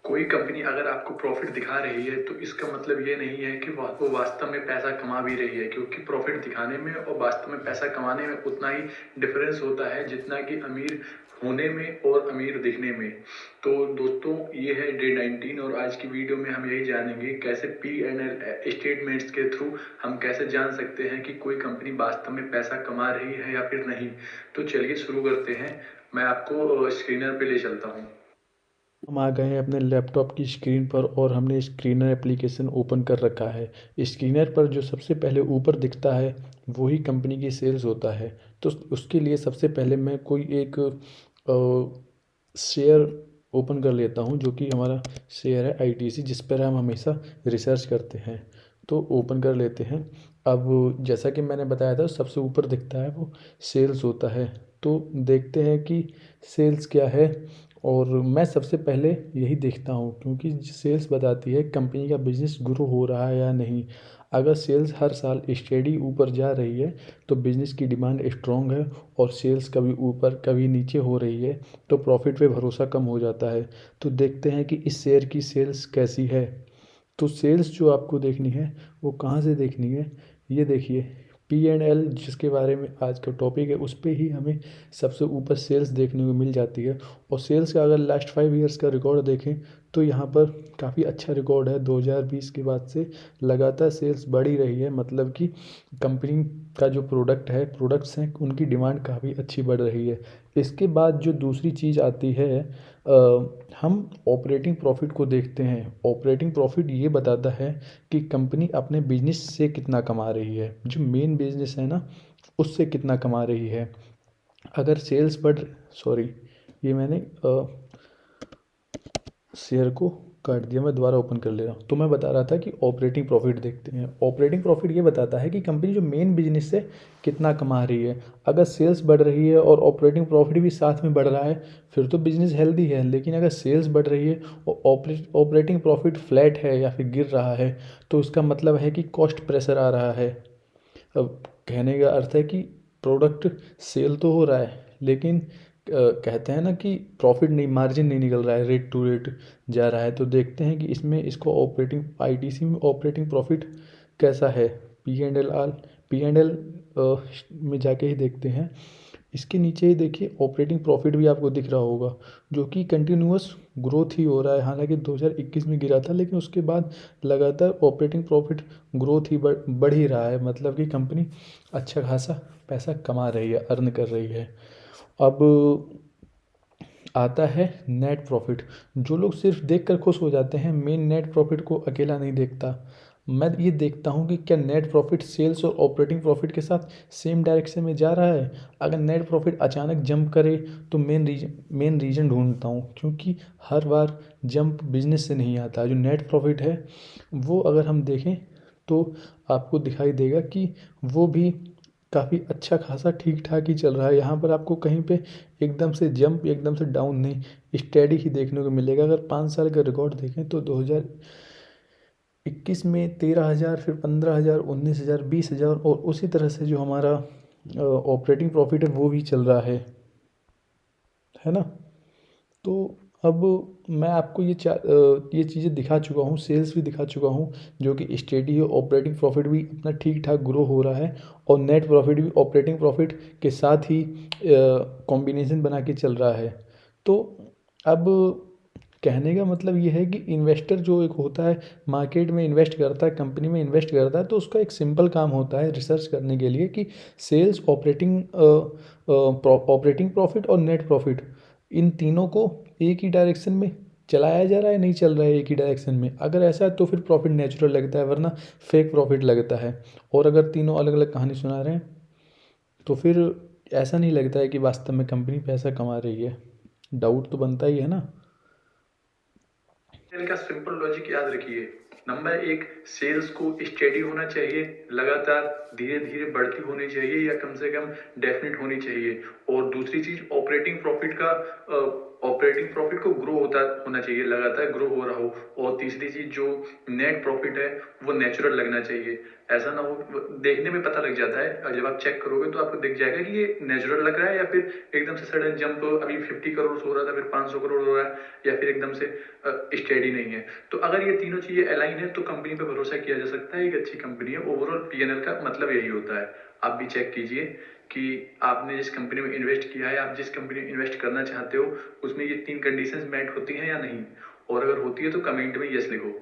कोई कंपनी अगर आपको प्रॉफिट दिखा रही है तो इसका मतलब ये नहीं है कि वो वास्तव में पैसा कमा भी रही है, क्योंकि प्रॉफिट दिखाने में और वास्तव में पैसा कमाने में उतना ही डिफरेंस होता है जितना कि अमीर होने में और अमीर दिखने में। तो दोस्तों, ये है डे 19 और आज की वीडियो में हम यही जानेंगे कैसे P&L स्टेटमेंट्स के थ्रू हम कैसे जान सकते हैं कि कोई कंपनी वास्तव में पैसा कमा रही है या फिर नहीं। तो चलिए शुरू करते हैं। मैं आपको स्क्रीनर पे ले चलता हूँ। हम आ गए हैं अपने लैपटॉप की स्क्रीन पर और हमने स्क्रीनर एप्लीकेशन ओपन कर रखा है। स्क्रीनर पर जो सबसे पहले ऊपर दिखता है वही कंपनी की सेल्स होता है। तो उसके लिए सबसे पहले मैं कोई एक शेयर ओपन कर लेता हूं, जो कि हमारा शेयर है आईटीसी, जिस पर हम हमेशा रिसर्च करते हैं। तो ओपन कर लेते हैं। अब जैसा कि मैंने बताया था, सबसे ऊपर दिखता है वो सेल्स होता है। तो देखते हैं कि सेल्स क्या है। और मैं सबसे पहले यही देखता हूँ, क्योंकि सेल्स बताती है कंपनी का बिजनेस ग्रो हो रहा है या नहीं। अगर सेल्स हर साल स्टेडी ऊपर जा रही है तो बिजनेस की डिमांड स्ट्रॉन्ग है, और सेल्स कभी ऊपर कभी नीचे हो रही है तो प्रॉफिट पे भरोसा कम हो जाता है। तो देखते हैं कि इस शेयर की सेल्स कैसी है। तो सेल्स जो आपको देखनी है वो कहाँ से देखनी है, ये देखिए। P&L जिसके बारे में आज का टॉपिक है, उस पे ही हमें सबसे ऊपर सेल्स देखने को मिल जाती है। और सेल्स का अगर लास्ट 5 ईयर्स का रिकॉर्ड देखें तो यहाँ पर काफ़ी अच्छा रिकॉर्ड है। 2020 के बाद से लगातार सेल्स बढ़ ही रही है, मतलब कि कंपनी का जो प्रोडक्ट्स हैं, उनकी डिमांड काफ़ी अच्छी बढ़ रही है। इसके बाद जो दूसरी चीज़ आती है, हम ऑपरेटिंग प्रॉफिट को देखते हैं। ऑपरेटिंग प्रॉफिट ये बताता है कि कंपनी अपने बिजनेस से कितना कमा रही है, जो मेन बिजनेस है ना, उससे कितना कमा रही है। अगर सेल्स बढ़ सॉरी ये मैंने शेयर को काट दिया, मैं दोबारा ओपन कर ले रहा हूँ। तो मैं बता रहा था कि ऑपरेटिंग प्रॉफिट देखते हैं। ऑपरेटिंग प्रॉफिट ये बताता है कि कंपनी जो मेन बिजनेस से कितना कमा रही है। अगर सेल्स बढ़ रही है और ऑपरेटिंग प्रॉफिट भी साथ में बढ़ रहा है फिर तो बिजनेस हेल्दी है। लेकिन अगर सेल्स बढ़ रही है और ऑपरेटिंग प्रॉफिट फ्लैट है या फिर गिर रहा है तो उसका मतलब है कि कॉस्ट प्रेशर आ रहा है। अब कहने का अर्थ है कि प्रोडक्ट सेल तो हो रहा है, लेकिन कहते हैं ना कि प्रॉफिट नहीं, मार्जिन नहीं निकल रहा है, रेट टू रेट जा रहा है। तो देखते हैं कि इसमें इसको ऑपरेटिंग आईटीसी में ऑपरेटिंग प्रॉफिट कैसा है। पी एंड एल में जाके ही देखते हैं। इसके नीचे ही देखिए, ऑपरेटिंग प्रॉफिट भी आपको दिख रहा होगा, जो कि कंटिन्यूअस ग्रोथ ही हो रहा है। हालांकि 2021 में गिरा था, लेकिन उसके बाद लगातार ऑपरेटिंग प्रॉफिट ग्रोथ ही बढ़ ही रहा है। मतलब कि कंपनी अच्छा खासा पैसा कमा रही है, अर्न कर रही है। अब आता है नेट प्रॉफिट। जो लोग सिर्फ देखकर खुश हो जाते हैं, मेन नेट प्रॉफिट को अकेला नहीं देखता। मैं ये देखता हूँ कि क्या नेट प्रॉफिट सेल्स और ऑपरेटिंग प्रॉफिट के साथ सेम डायरेक्शन में जा रहा है। अगर नेट प्रॉफिट अचानक जंप करे तो मेन रीज़न ढूंढता हूँ, क्योंकि हर बार जंप बिजनेस से नहीं आता। जो नेट प्रॉफिट है वो अगर हम देखें तो आपको दिखाई देगा कि वो भी काफ़ी अच्छा खासा ठीक ठाक ही चल रहा है। यहाँ पर आपको कहीं पे एकदम से जंप एकदम से डाउन नहीं, स्टेडी ही देखने को मिलेगा। अगर 5 साल का रिकॉर्ड देखें तो 2021 में 13,000, फिर 15,000, 19,000, 20,000, और उसी तरह से जो हमारा ऑपरेटिंग प्रॉफिट है वो भी चल रहा है ना। तो अब मैं आपको ये चीज़ें दिखा चुका हूँ, सेल्स भी दिखा चुका हूँ जो कि स्टेडी है। ऑपरेटिंग प्रॉफिट भी अपना ठीक ठाक ग्रो हो रहा है, और नेट प्रॉफिट भी ऑपरेटिंग प्रॉफिट के साथ ही कॉम्बिनेशन बना के चल रहा है। तो अब कहने का मतलब ये है कि इन्वेस्टर जो एक होता है, मार्केट में इन्वेस्ट करता है, कंपनी में इन्वेस्ट करता है, तो उसका एक सिंपल काम होता है रिसर्च करने के लिए कि सेल्स, ऑपरेटिंग प्रॉफिट और नेट प्रॉफिट, इन तीनों को एक ही डायरेक्शन में चलाया जा रहा है, नहीं चल रहा है एक ही डायरेक्शन में। अगर ऐसा है तो फिर प्रॉफिट नेचुरल लगता है, वरना फेक प्रॉफिट लगता है। और अगर तीनों अलग अलग कहानी सुना रहे हैं तो फिर ऐसा नहीं लगता है कि वास्तव में कंपनी पैसा कमा रही है। डाउट तो बनता ही है ना। सेल का सिंपल लॉजिक याद रखिए। नंबर 1, सेल्स को स्टेडी होना चाहिए, लगातार धीरे धीरे बढ़ती होनी चाहिए या कम से कम डेफिनेट होनी चाहिए। और दूसरी चीज ऑपरेटिंग प्रॉफिट को ग्रो होता होना चाहिए, लगातार ग्रो हो रहा हो। और तीसरी चीज जो नेट प्रॉफिट है वो नेचुरल लगना चाहिए। ऐसा ना हो, देखने में पता लग जाता है, और जब आप चेक करोगे तो आपको दिख जाएगा कि ये नेचुरल लग रहा है या फिर एकदम से सडन जंप, अभी 50 करोड़ हो रहा था फिर 500 करोड़ हो रहा है, या फिर एकदम से स्टेडी नहीं है। तो अगर ये तीनों चीजें अलाइन है तो कंपनी पे भरोसा किया जा सकता है, एक अच्छी कंपनी है। ओवरऑल पीएनएल का मतलब यही होता है। आप भी चेक कीजिए कि आपने जिस कंपनी में इन्वेस्ट किया है, आप जिस कंपनी में इन्वेस्ट करना चाहते हो, उसमें ये 3 कंडीशंस मेट होती हैं या नहीं। और अगर होती है तो कमेंट में यस लिखो।